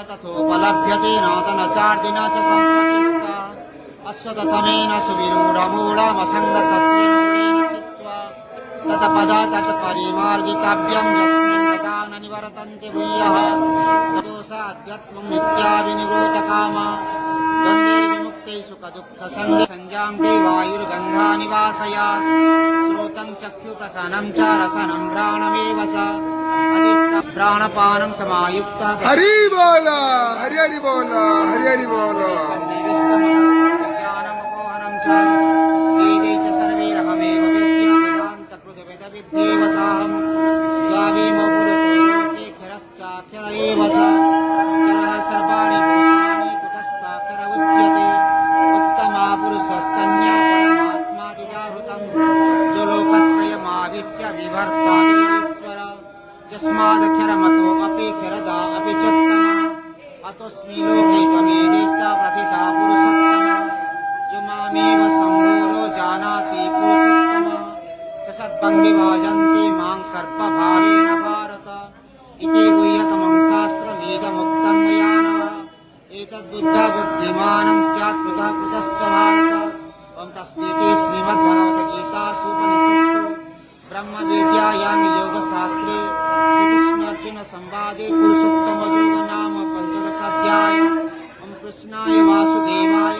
तथोपलभ्यते नातनचार्दिना च सम्प्रतिष्ठा अश्वतथमेन सुविरूढमूढमसङ्गसत्त्वेन गुणेन चित्वा तत्पदा तत्परिमार्गितव्यं यस्मिन् गता न निवर्तन्ते भूयः तदोषाध्यात्मं नित्याभिनिवृतकामा द्वन्द्वैर्विमुक्तैः सुखदुःखसंजान्ते वायुर्गन्धा निवासयात् श्रोतं चक्षुप्रसनं च रसनं घ्राणमेव च अधिष्ठ प्राणपानं समायुक्ता हरि बोला हरि हरि बोला हरि हरि बोला ज्ञानमपोहनं च वेदै च सर्वैरहमेव वेद्यवेदान्तकृतवेदविद्धेव चाहं द्वावीमो पुरुषो लोके क्षरश्चाक्षर एव च क्षरः सर्वाणि भूतानि कुटस्थाक्षर उच्यते उत्तमा पुरुषस्तन्या परमात्मादिजाहृतं जो लोकत्रयमाविश्य विभर्ता ईश्वर यस्मादक्षरमतो अपि क्षरदा अपि चोत्तमा अतोऽस्मि लोके च मेदेश्च प्रथितः पुरुषोत्तम जो मामेव सम्भूतो जानाति पुरुषोत्तम स सर्वं विभाजन्ति मां सर्पभावेन भारत इति गुह्यतमं शास्त्रमेदमुक्तं मया नः एतद्बुद्धबुद्धिमानं स्यात् कृतः कृतश्च भारत ओं तस्मिति श्रीमद्भगवद्गीतासूपनिषत्सु ब्रह्मविद्यायां योगशास्त्रे श्रीकृष्णार्जुन संवादे पुरुषोत्तम योग नाम 15 अध्याय ओं कृष्णाय वासुदेवाय